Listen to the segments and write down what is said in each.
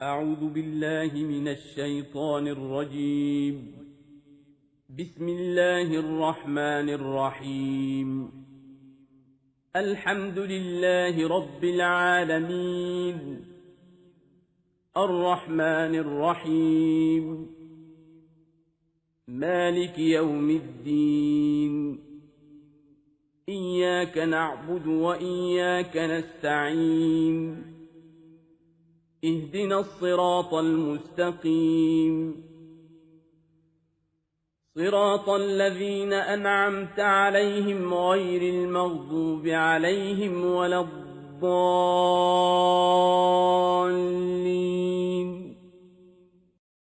أعوذ بالله من الشيطان الرجيم. بسم الله الرحمن الرحيم. الحمد لله رب العالمين، الرحمن الرحيم، مالك يوم الدين. إياك نعبد وإياك نستعين. اهدنا الصراط المستقيم، صراط الذين أنعمت عليهم غير المغضوب عليهم ولا الضالين.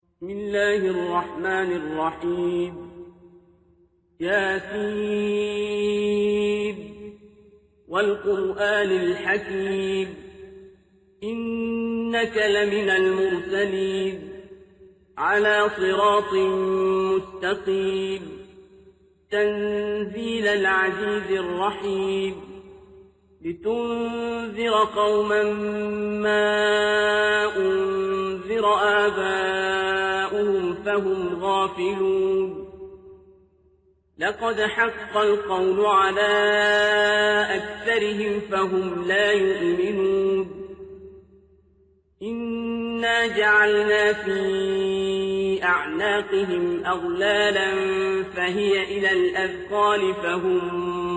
بسم الله الرحمن الرحيم. ياسين والقرآن الحكيم، إنك لمن المرسلين على صراط مستقيم. تنزيل العزيز الرحيم، لتنذر قوما ما أنذر آباؤهم فهم غافلون. لقد حق القول على أكثرهم فهم لا يؤمنون. إنا جعلنا في أعناقهم أغلالا فهي إلى الأذقان فهم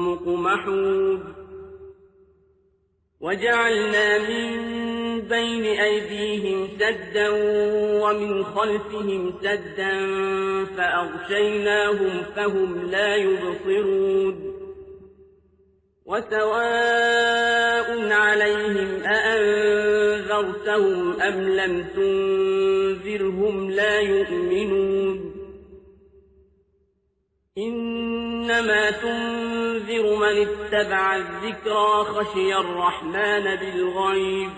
مقمحون. وجعلنا من بين أيديهم سدا ومن خلفهم سدا فأغشيناهم فهم لا يبصرون. وسواء عليهم أأنذرتهم أم لم تنذرهم لا يؤمنون. إنما تنذر من اتبع الذكرى خشي الرحمن بالغيب،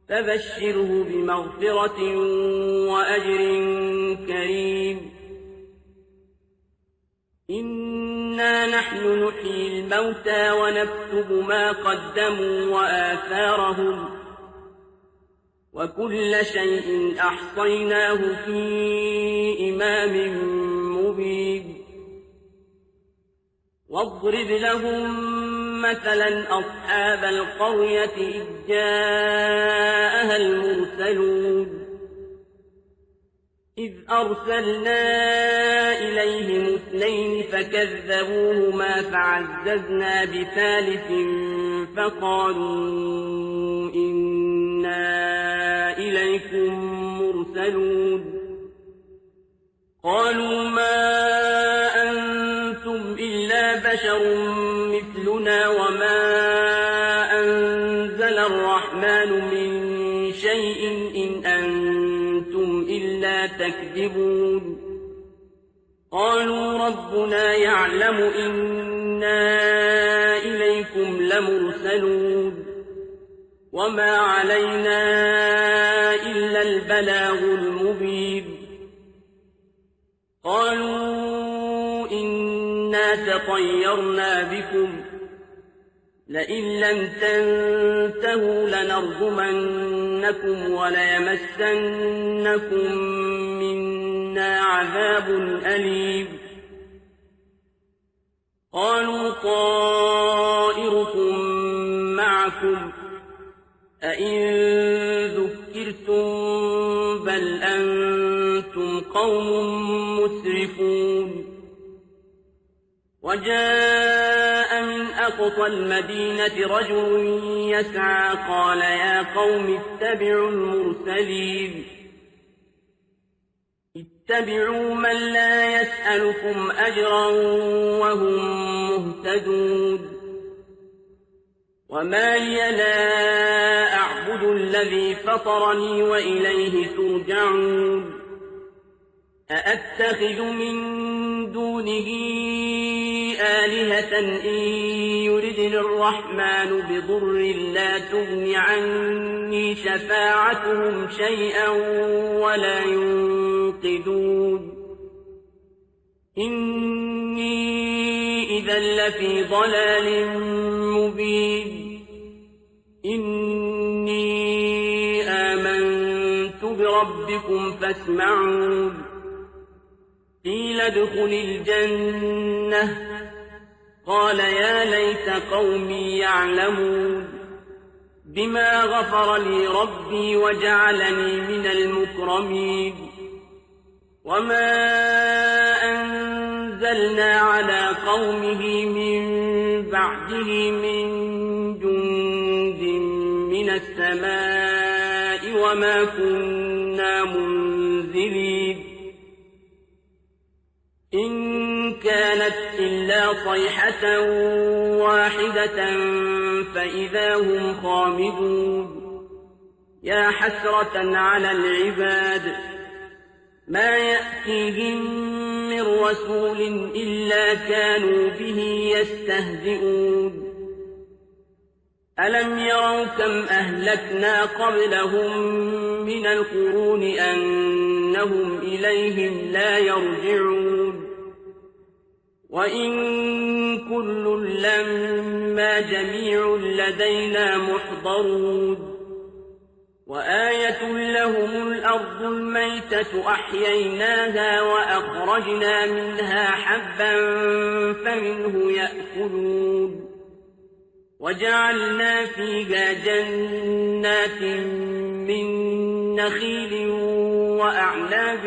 فبشره بمغفرة وأجر كريم. إنا نحن نحيي الموتى ونكتب ما قدموا وآثارهم، وكل شيء أحصيناه في إمام مبين. واضرب لهم مثلا أصحاب القرية إذ جاءها المرسلون. إذ أرسلنا إليهم اثنين فكذبوهما فعززنا بثالث فقالوا إنا إليكم مرسلون. قالوا ما أنتم إلا بشر مثلنا وما أنزل الرحمن من شيء إن أنتم إلا تكذبون. قالوا ربنا يعلم إنا إليكم لمرسلون وما علينا إلا البلاغ المبين. قالوا إنا تطيرنا بكم لئن لم تنتهوا لنرجمنكم وليمسنكم منا عذاب أليم. قالوا طائركم معكم أئن ذكرتم بل أنتم قوم مسرفون. وجاء من أقصى المدينة رجل يسعى قال يا قوم اتبعوا المرسلين. اتبعوا من لا يسألكم أجرا وهم مهتدون. وما لي لا أعبد الذي فطرني وإليه ترجعون. أأتخذ من دونه آلهة إن يردني الرحمن بضر لا تغن عني شفاعتهم شيئا ولا ينقذون. إني إذا لفي ضلال مبين. إني آمنت بربكم فاسمعون قيل ادخل الجنة قال يا ليت قومي يعلمون بما غفر لي ربي وجعلني من المكرمين وما أنزلنا على قومه من بعده من جند من السماء وما كنا منزلين إن كانت إلا صيحة واحدة فإذا هم خامدون يا حسرة على العباد ما يأتيهم من رسول إلا كانوا به يستهزئون ألم يروا كم أهلكنا قبلهم من القرون أنهم إليهم لا يرجعون وإن كل لما جميع لدينا محضرون وآية لهم الأرض الميتة أحييناها وأخرجنا منها حبا فمنه يأكلون وجعلنا فيها جنات من نخيل وأعناب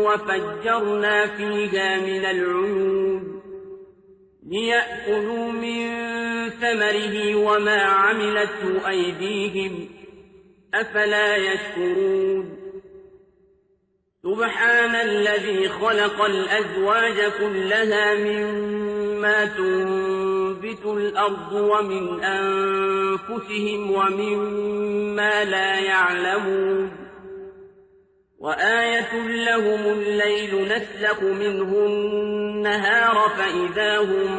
وفجرنا فيها من العيون ليأكلوا من ثمره وما عملته أيديهم أفلا يشكرون سبحان الذي خلق الأزواج كلها مما تنبت الأرض ومن أنفسهم ومما لا يعلمون وآية لهم الليل نسلخ منه النهار فإذا هم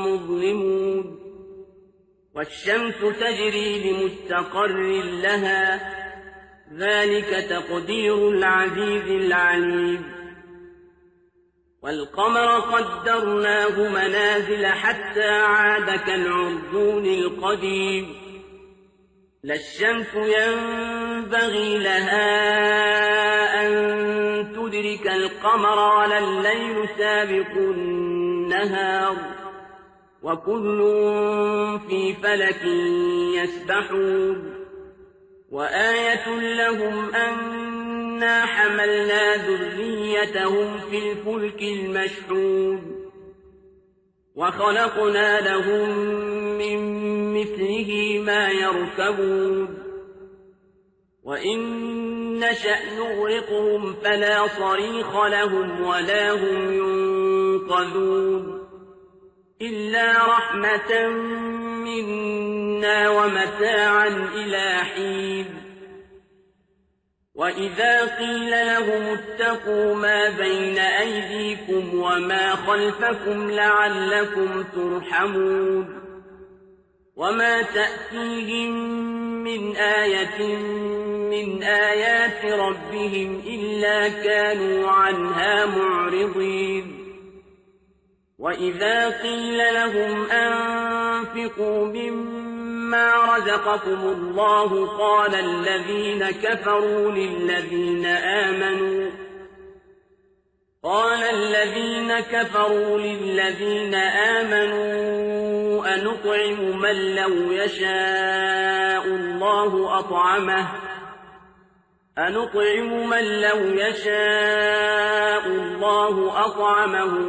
مظلمون والشمس تجري لمستقر لها ذلك تقدير العزيز العليم والقمر قدرناه منازل حتى عاد كالعرجون القديم لا الشمس ينبغي لها أن تدرك القمر ولا الليل سابق النهار وكل في فلك يسبحون وآية لهم أنا حملنا ذريتهم في الفلك المشحون وخلقنا لهم من مثله ما يركبون وإن نشأ نغرقهم فلا صريخ لهم ولا هم ينقذون إلا رحمة منا ومتاعا إلى حين وإذا قيل لهم اتقوا ما بين أيديكم وما خلفكم لعلكم ترحمون وما تأتيهم من آية من آيات ربهم إلا كانوا عنها معرضين وإذا قيل لهم أنفقوا مما رزقكم الله قال الذين كفروا للذين آمنوا أنطعم من لو يشاء الله أطعمه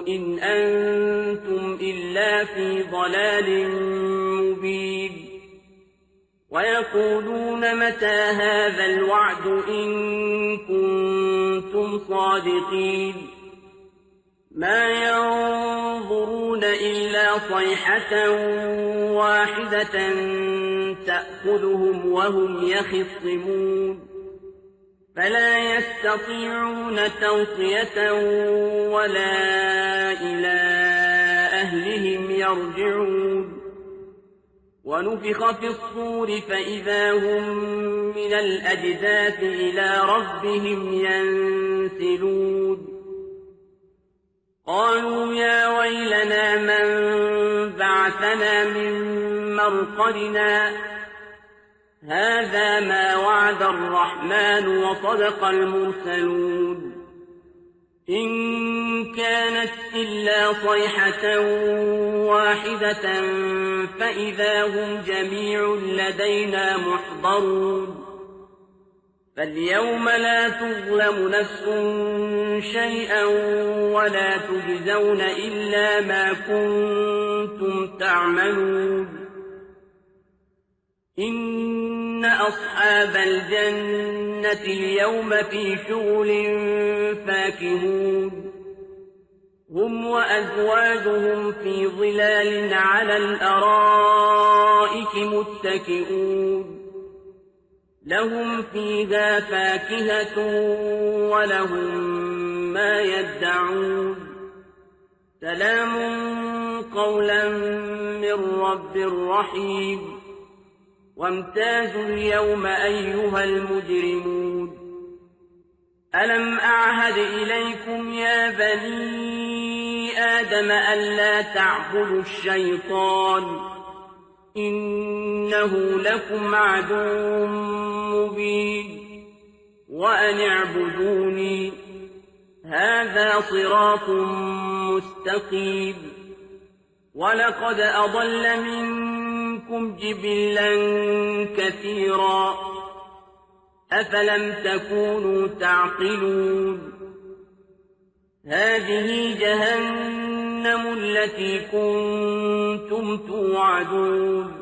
إن أنتم إلا في ضلال مبين ويقولون متى هذا الوعد إن كنتم صادقين ما ينظرون إلا صيحة واحدة تأخذهم وهم يخصمون فلا يستطيعون توصية ولا إلى أهلهم يرجعون ونفخ في الصور فإذا هم من الأجداث إلى ربهم ينسلون قالوا يا ويلنا من بعثنا من مرقدنا هذا ما وعد الرحمن وصدق المرسلون إن كانت إلا صيحة واحدة فإذا هم جميع لدينا محضرون فاليوم لا تظلم نفس شيئا ولا تجزون إلا ما كنتم تعملون إن أصحاب الجنة اليوم في شغل فاكهون هم وأزواجهم في ظلال على الأرائك متكئون لهم فيها فاكهة ولهم ما يدعون سلام قولا من رب رحيم وامتازوا اليوم أيها المجرمون ألم أعهد إليكم يا بني آدم ألا تعبدوا الشيطان إنه لكم عدو مبين وأن اعبدوني هذا صراط مستقيم ولقد أضل منكم جبلا كثيرا أفلم تكونوا تعقلون هذه جهنم التي كنتم توعدون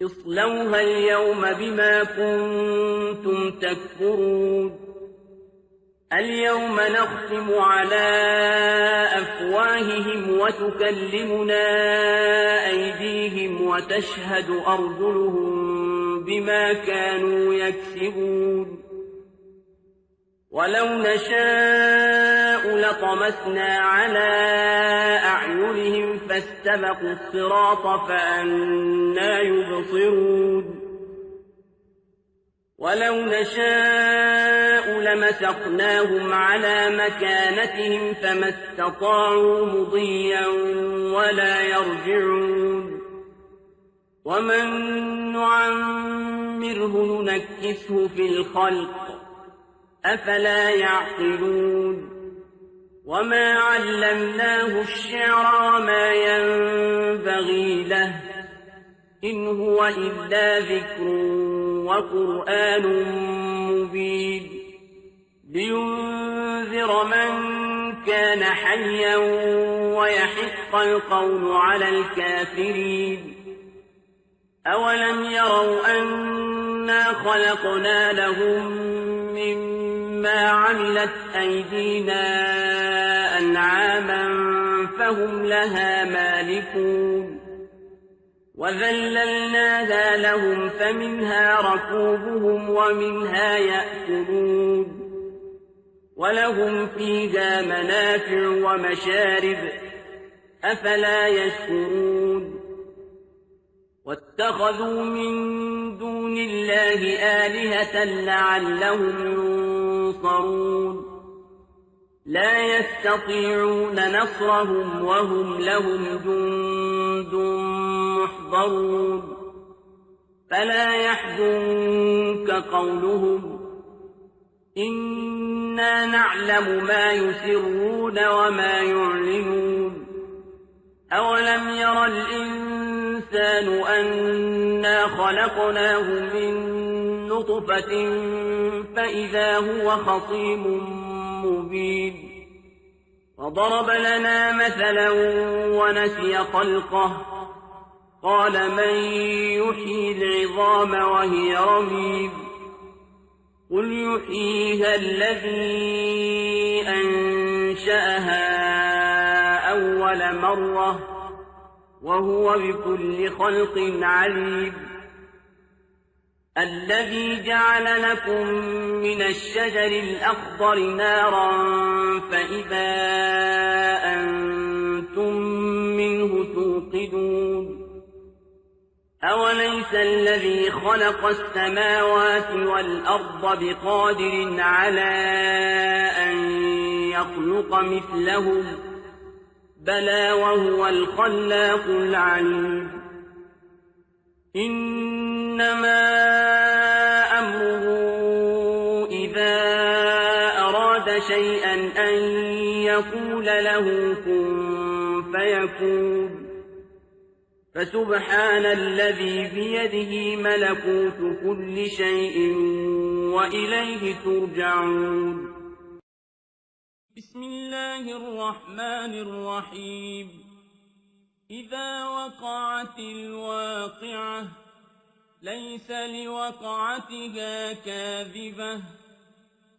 اصلوها اليوم بما كنتم تكفرون اليوم نختم على أفواههم وتكلمنا أيديهم وتشهد أرجلهم بما كانوا يكسبون ولو نشاء لطمسنا على أعينهم فاستبقوا الصراط فأنى يبصرون ولو نشاء لمسخناهم على مكانتهم فما استطاعوا مضيا ولا يرجعون ومن نعمره ننكسه في الخلق أفلا يعقلون وما علمناه الشعر وما ينبغي له إن هو إلا ذكر وقرآن مبين لينذر من كان حيا ويحق القول على الكافرين أولم يروا أنا خلقنا لهم مما عملت أيدينا أنعاما فهم لها مالكون وذللناها لهم فمنها ركوبهم ومنها يأكلون ولهم فيها منافع ومشارب أفلا يشكرون واتخذوا من دون الله آلهة لعلهم ينصرون لا يستطيعون نصرهم وهم لهم جند محضرون فلا يحزنك قولهم إنا نعلم ما يسرون وما يعلنون أولم ير الإنسان أنا خلقناه من نطفة فإذا هو خصيم مبين وضرب لنا مثلا ونسي خلقه قال من يحيي العظام وهي رميم قل يحييها الذي أنشأها أول مرة وهو بكل خلق عليم الذي جعل لكم من الشجر الأخضر نارا فإذا أنتم منه توقدون أوليس الذي خلق السماوات والأرض بقادر على أن يخلق مثلهم بلى وهو الخلاق العليم إنما أمره إذا أراد شيئا أن يقول له كن فيكون فسبحان الذي بيده ملكوت كل شيء وإليه ترجعون بسم الله الرحمن الرحيم إذا وقعت الواقعة ليس لوقعتها كاذبة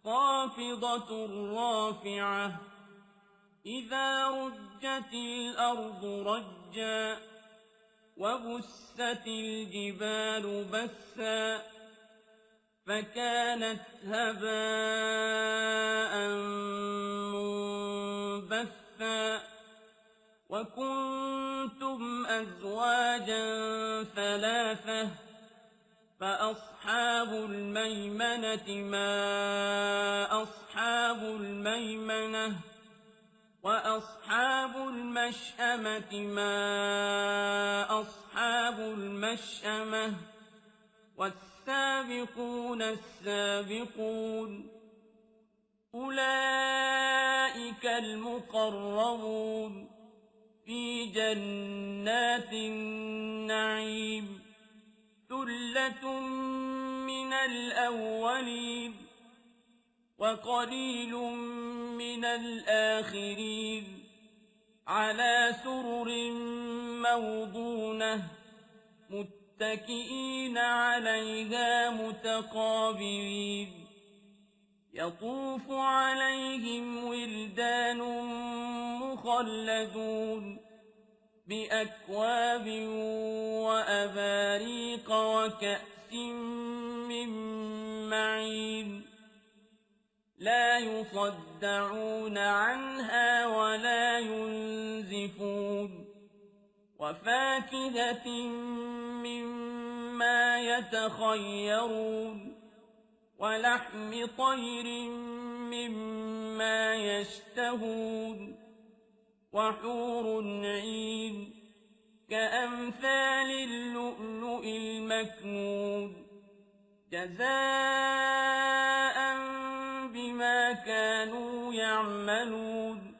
خافضة رافعة إذا رجت الأرض رجا وبست الجبال بسا فكانت هباء منبثا وكنتم أزواجا ثلاثة فأصحاب الميمنة ما أصحاب الميمنة وأصحاب المشأمة ما أصحاب المشأمة والسابقون السابقون أولئك المقربون في جنات النعيم ثلة من الأولين وقليل من الآخرين على سرر موضونة متكئين عليها متقابلين يطوف عليهم ولدان مخلدون بأكواب وأباريق وكأس من معين لا يصدعون عنها ولا ينزفون وفاكهة مما يتخيرون ولحم طير مما يشتهون وحور عين كأمثال اللؤلؤ المكنون جزاء بما كانوا يعملون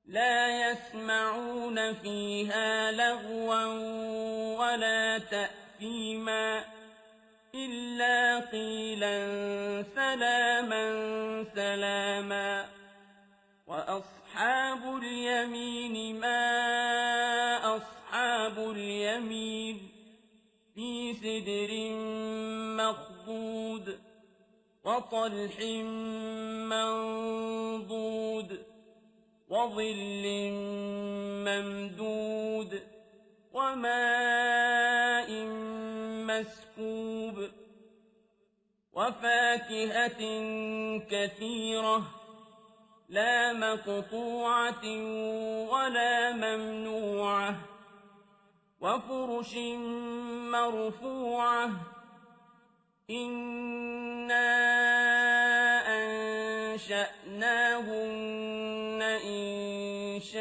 لا يسمعون فيها لغوا ولا تأثيما إلا قيلا سلاما سلاما وأصحاب اليمين ما أصحاب اليمين في سدر مخضود وطلح منضود وظل ممدود وماء مسكوب وفاكهة كثيرة لا مقطوعة ولا ممنوعة وفرش مرفوعة إنا أنشأناهن إنشاء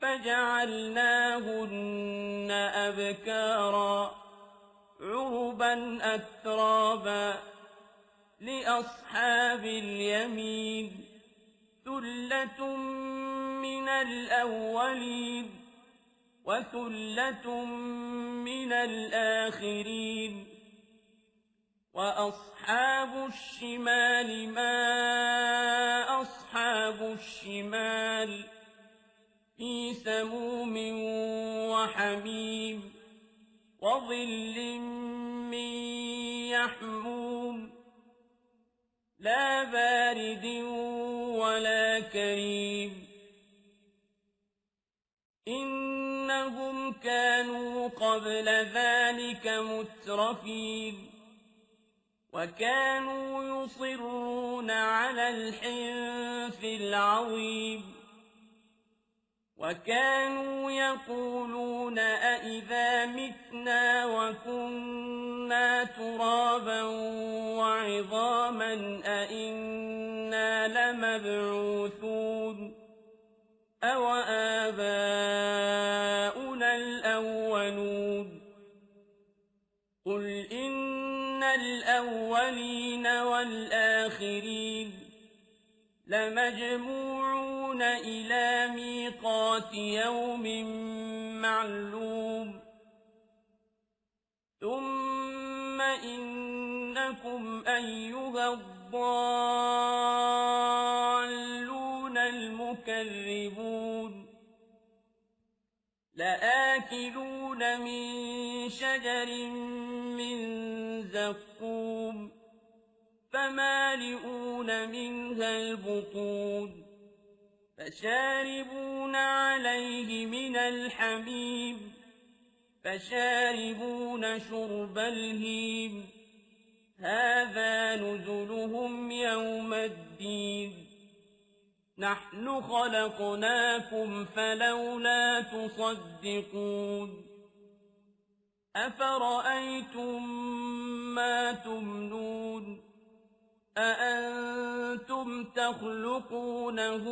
فجعلناهن أبكارا عربا أترابا لأصحاب اليمين ثلة من الأولين وثلة من الآخرين وأصحاب الشمال ما أصحاب الشمال في سموم وحميم وظل من يحموم لا بارد ولا كريم إنهم كانوا قبل ذلك مترفين وكانوا يصرون على الحنث العظيم وكانوا يقولون أئذا متنا وكنا ترابا وعظاما أئنا لمبعوثون أو آباؤنا الأولون قل إن الأولين والآخرين لمجموعون إلى ميقات يوم معلوم ثم إنكم أيها الضالون المكذبون لآكلون من شجر من زقوم فمالئون منها البطون فشاربون عليه من الحميم فشاربون شرب الهيم هذا نزلهم يوم الدين نحن خلقناكم فلولا تصدقون أفرأيتم ما تمنون أأنتم تخلقونه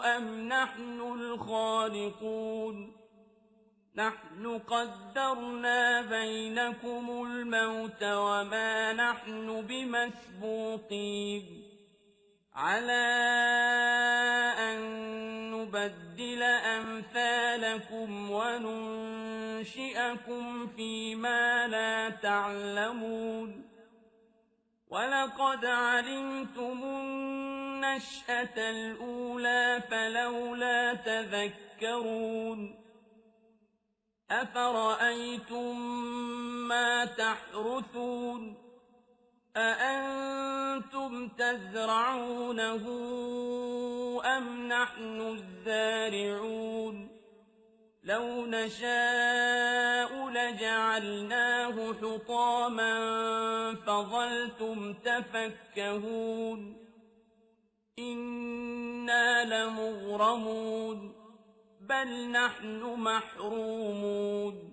أم نحن الخالقون نحن قدرنا بينكم الموت وما نحن بمسبوقين على أن نبدل أمثالكم وننشئكم فيما لا تعلمون ولقد علمتم النشأة الأولى فلولا تذكرون أفرأيتم ما تحرثون أأنتم تزرعونه أم نحن الزارعون لو نشاء لجعلناه حطاما فظلتم تفكهون إنا لمغرمون بل نحن محرومون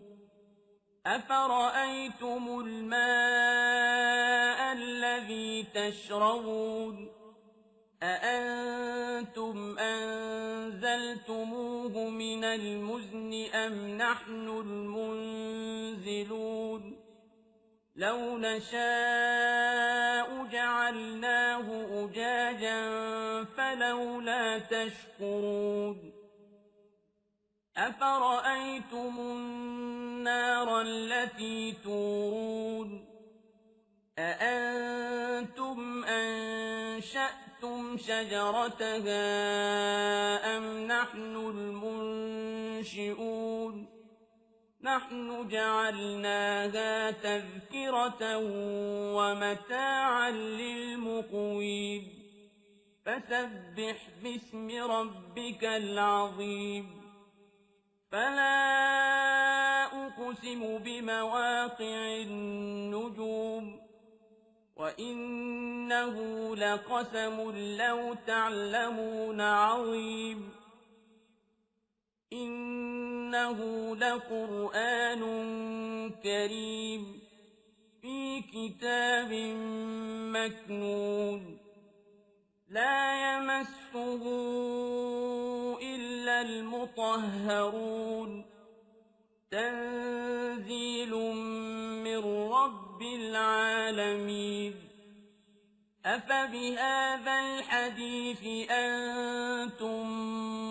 أفرأيتم الماء الذي تشربون أأنتم أنزلتموه من المزن أم نحن المنزلون لو نشاء جعلناه أجاجا فلولا تشكرون أفرأيتم النار التي تورون أأنتم أنشأتم شجرتها أم نحن المنشئون نحن جعلناها تذكرة ومتاعا للمقوين فسبح باسم ربك العظيم فلا أقسم بمواقع النجوم وإنه لقسم لو تعلمون عظيم إنه لقرآن كريم في كتاب مكنون لا يمسه إلا المطهرون تنزيل من رب العالمين أفبهذا الحديث أنتم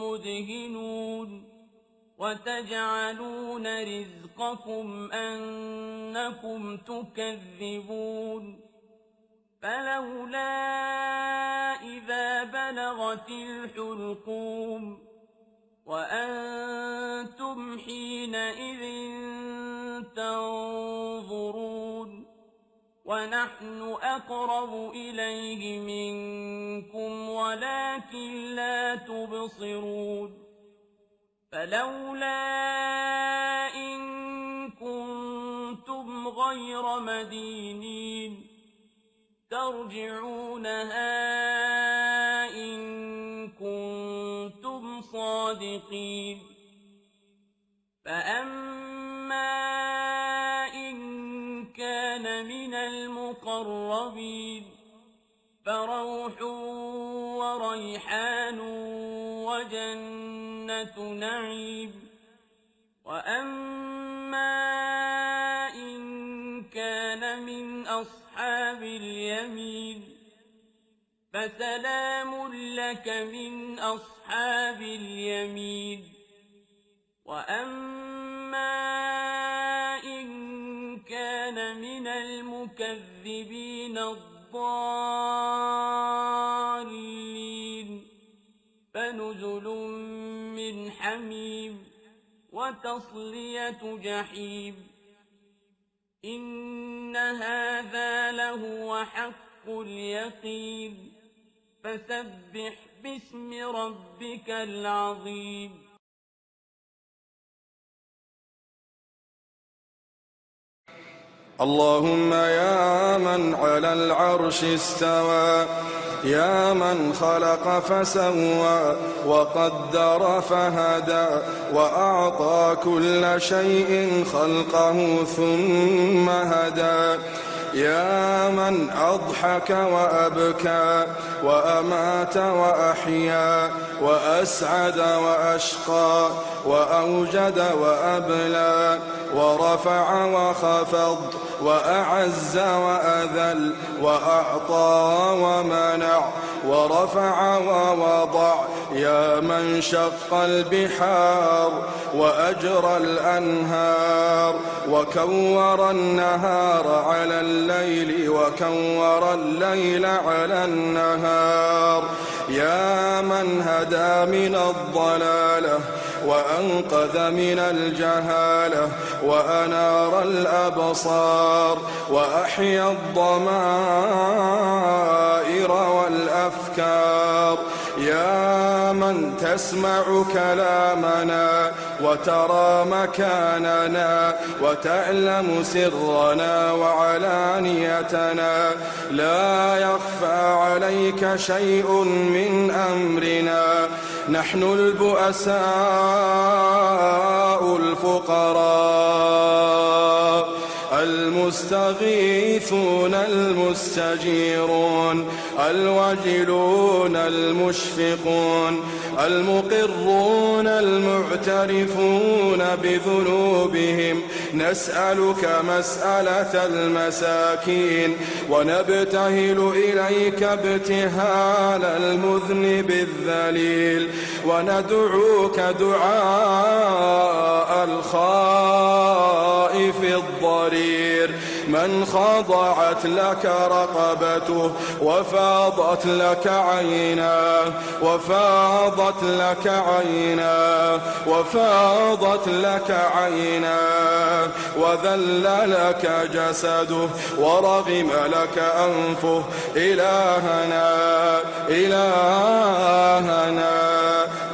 مدهنون وتجعلون رزقكم أنكم تكذبون فلولا إذا بلغت الحلقوم وأنتم حينئذ تنظرون ونحن أقرب إليه منكم ولكن لا تبصرون فلولا إن كنتم غير مدينين ترجعونها إن كنتم صادقين فأما إن كان من المقربين فروح وريحان وجنة نعيم وأما إن كان من أصحاب اليمين فسلام لك من أصحاب اليمين وأما إن كان من المكذبين الضالين فنزل من حميم وتصلية جحيم إن هذا لهو حق اليقين فسبح باسم ربك العظيم اللهم يا من على العرش استوى يا من خلق فسوى وقدر فهدى وأعطى كل شيء خلقه ثم هدى يا من أضحك وأبكى وأمات وأحيا وأسعد وأشقى وأوجد وأبلى ورفع وخفض وأعز وأذل وأعطى ومنع ورفع ووضع يا من شق البحار وأجرى الأنهار وكور النهار على الليل وكور الليل على النهار يا من هدى من الضلالة وأنقذ من الجهالة وأنار الأبصار وأحيا الضمائر والأفكار يا من تسمع كلامنا وترى مكاننا وتعلم سرنا وعلانيتنا لا يخفى عليك شيء من أمرنا نحن البؤساء الفقراء المستغيثون المستجيرون الوجلون المشفقون المقرون المعترفون بذنوبهم نسألك مسألة المساكين ونبتهل إليك ابتهال المذنب الذليل وندعوك دعاء الخائف الضرير من خضعت لك رقبته وفاضت لك عيناه وفاضت لك عيناه وفاضت لك عيناه وذل لك جسده ورغم لك أنفه إلهنا إلهنا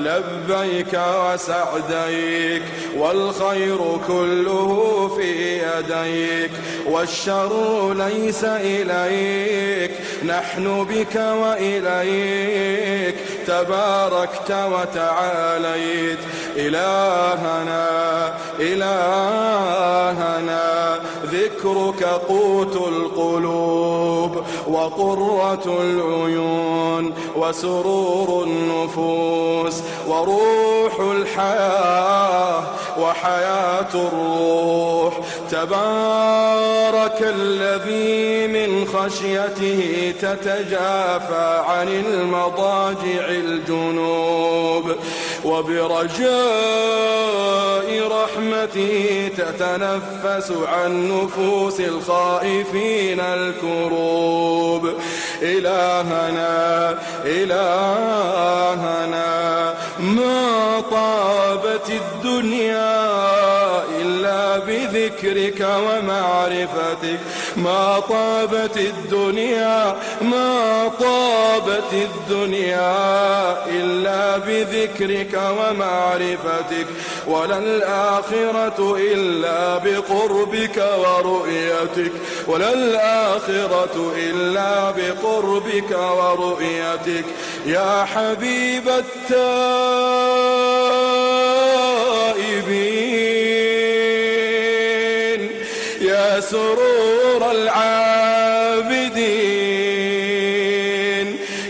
لبيك وسعديك والخير كله في يديك والشر ليس إليك نحن بك وإليك تباركت وتعاليت إلهنا إلهنا ذكرك قوت القلوب وقرة العيون وسرور النفوس وروح الحياة وحياة الروح تبارك الذي من خشيته تتجافى عن المضاجع الجنوب وبرجاء رحمته تتنفس عن نفوس الخائفين الكروب إلهنا إلهنا ما طابت الدنيا إلا بذكرك ومعرفتك ما طابت الدنيا ما طابت الدنيا إلا بذكرك ومعرفتك وللآخرة إلا بقربك ورؤيتك وللآخرة إلا بقربك ورؤيتك يا حبيب التائبين يا سرور العابدين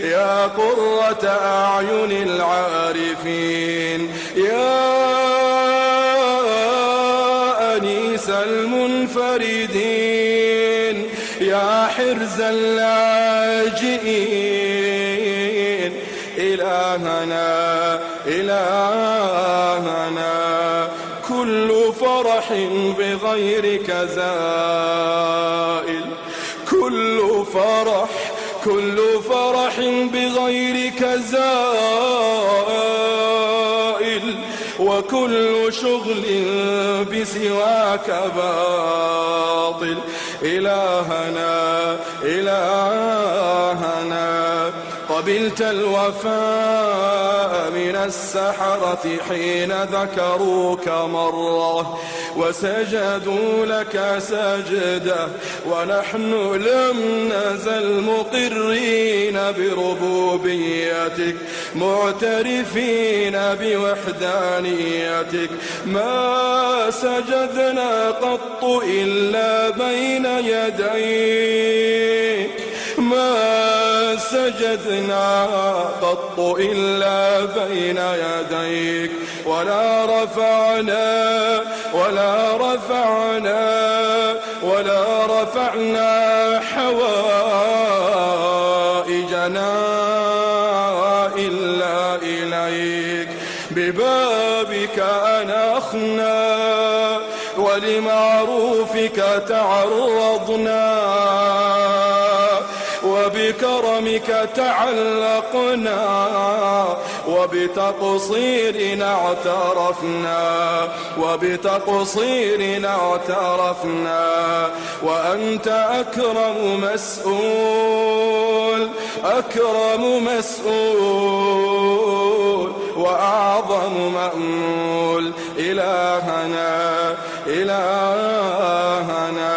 يا قرة أعين العارفين يا أنيس المنفردين اللاجئين يا حرز اللاجئين إلهنا إلهنا كل فرح بغيرك زائل كل فرح بغيرك زائل وكل شغل بسواك باطل إلهنا إلهنا قبلت الوفاء من السحرة حين ذكروك مرة وسجدوا لك سجدة ونحن لم نزل مقرين بربوبيتك معترفين بوحدانيتك ما سجدنا قط إلا بين يديك ما سجدنا قط إلا بين يديك ولا رفعنا حوائجنا إلا إليك ببابك أنخنا ولمعروفك تعرضنا وبكرمك تعلقنا وبتقصيرنا اعترفنا وأنت أكرم مسؤول وأعظم مأمول إلهنا إلهنا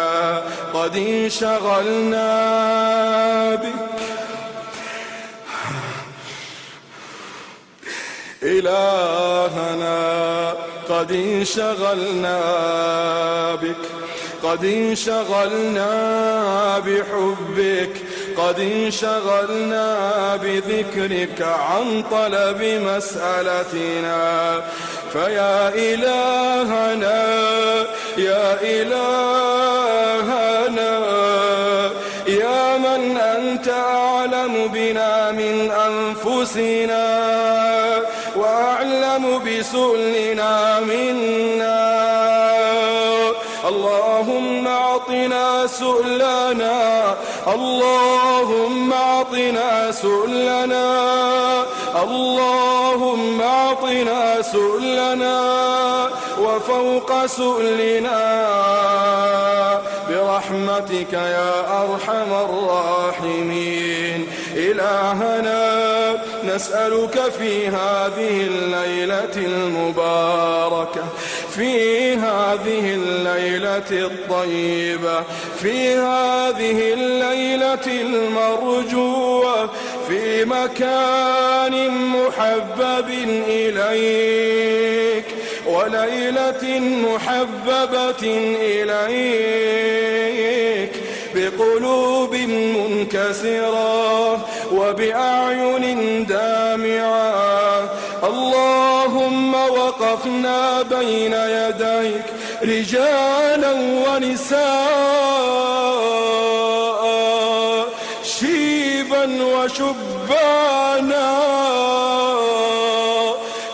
قد انشغلنا بك إلهنا قد انشغلنا بحبك قد انشغلنا بذكرك عن طلب مسألتنا فيا إلهنا يا إلهنا يا من أنت أعلم بنا من أنفسنا وأعلم بسؤلنا منا اللهم أعطنا سؤلنا اللهم أعطنا سؤلنا اللهم أعطنا سؤلنا وفوق سؤلنا برحمتك يا أرحم الراحمين إلهنا نسألك في هذه الليلة المباركة في هذه الليلة الطيبة في هذه الليلة المرجوة في مكان محبب إليك وليلة محببة إليك بقلوب منكسرة وبأعين دامعة اللهم وقفنا بين يديك رجالا ونساء شيبا وشبانا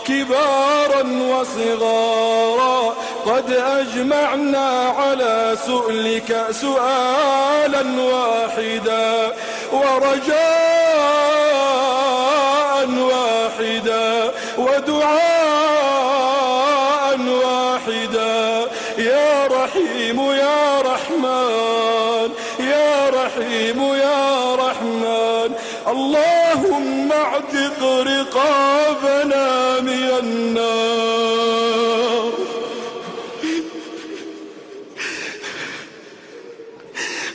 كبارا وصغارا قد أجمعنا على سؤلك سؤالا واحدا ورجاء واحدا ودعاء واحدا يا رحيم يا رحمن يا رحيم يا رحمن اللهم اعتق رقابنا من النار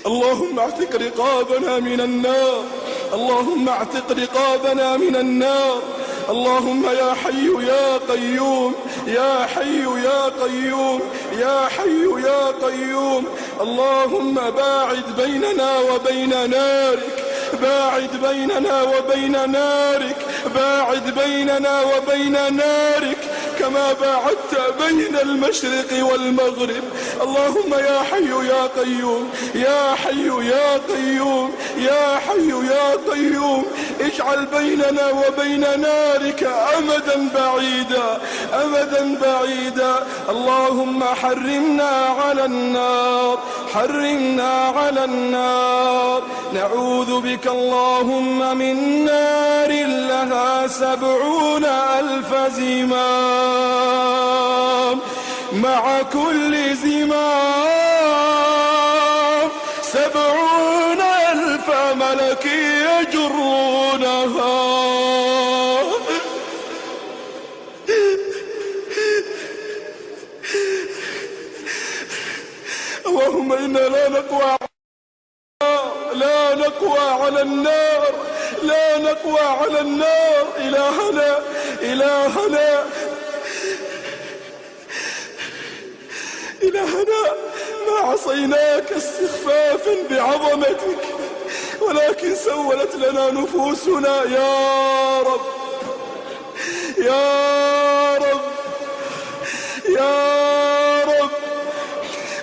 اللهم اعتق رقابنا من النار اللهم اعتق رقابنا من النار اللهم يا حي يا قيوم يا حي يا قيوم يا حي يا قيوم اللهم باعد بيننا وبين نارك باعد بيننا وبين نارك باعد بيننا وبين نارك كما باعدت بين المشرق والمغرب اللهم يا حي يا قيوم، يا حي يا قيوم، يا حي يا قيوم، اجعل بيننا وبين نارك أمدا بعيدا، أمدا بعيدا. اللهم حرمنا على النار، حرمنا على النار. نعوذ بك اللهم من نار لها 70,000 زمام، مع كل زمام 70,000 ملك يجرونها. اللهم إنا لا نقوى على النار، لا نقوى على النار. إلهنا إلهنا إلهنا، ما عصيناك استخفافا بعظمتك، ولكن سولت لنا نفوسنا. يا رب يا رب يا رب،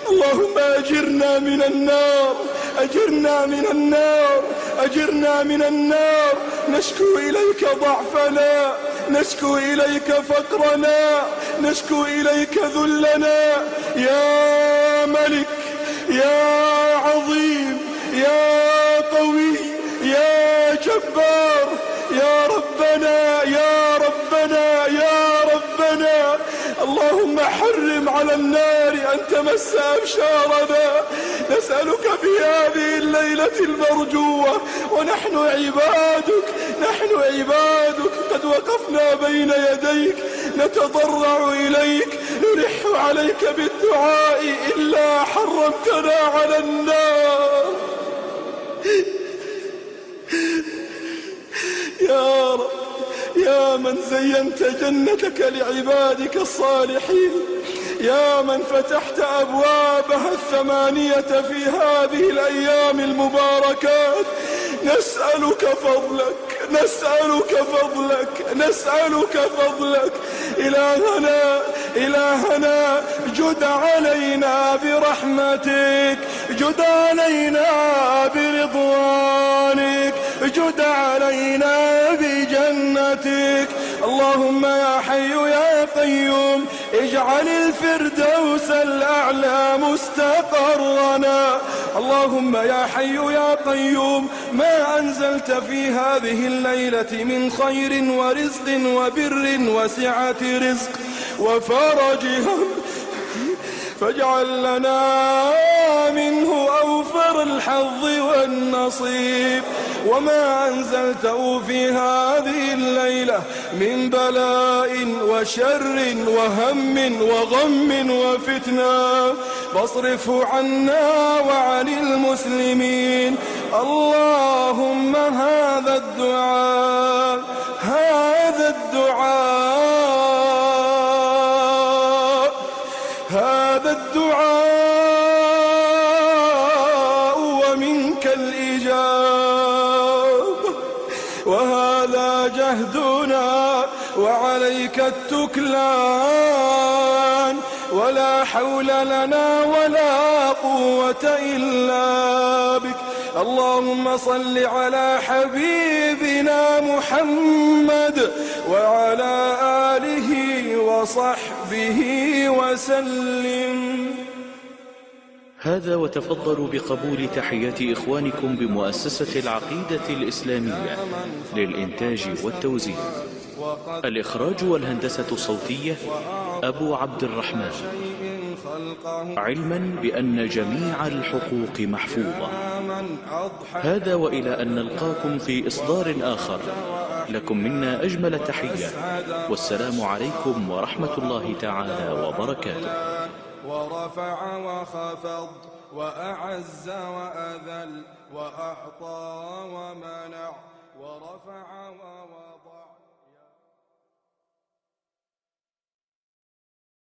اللهم أجرنا من النار، أجرنا من النار، أجرنا من النار. نشكو إليك ضعفنا، نشكو إليك فقرنا، نشكو إليك ذلنا. يا ملك يا عظيم يا قوي يا جبار، يا ربنا يا ربنا يا ربنا. اللهم حرم على النار أن تمس أبشارنا. نسألك في هذه الليلة المرجوة ونحن عبادك، نحن عبادك قد وقفنا بين يديك نتضرع إليك، نلح عليك بالدعاء إلا حرمتنا على النار. يا رب، يا من زينت جنتك لعبادك الصالحين، يا من فتحت أبوابها 8 في هذه الأيام المباركات، نسألك فضلك، نسألك فضلك، نسألك فضلك. إلهنا إلهنا، جد علينا برحمتك، جد علينا برضوانك، جد علينا بجنتك. اللهم يا حي يا قيوم، اجعل الفردوس الأعلى مستقرنا. اللهم يا حي يا قيوم، ما أنزلت في هذه الليلة من خير ورزق وبر وسعة رزق وفرج هم، فاجعل لنا منه أوفر الحظ والنصيب. وما أنزلته في هذه الليلة من بلاء وشر وهم وغم وفتنة فاصرفه عنا وعن المسلمين. اللهم هذا الدعاء، هذا الدعاء، هذا الدعاء ومنك الإجابة، وهذا جهدنا وعليك التكلان، ولا حول لنا ولا قوة إلا بك. اللهم صل على حبيبنا محمد وعلى آله وصحبه وسلم. هذا وتفضلوا بقبول تحيات إخوانكم بمؤسسة العقيدة الإسلامية للإنتاج والتوزيع. الإخراج والهندسة الصوتية أبو عبد الرحمن، علما بأن جميع الحقوق محفوظة. هذا وإلى أن نلقاكم في إصدار آخر، لكم منا أجمل تحية، والسلام عليكم ورحمة الله تعالى وبركاته. ورفع وخفض وأعز وأذل وأعطى ومنع ورفع ووضع.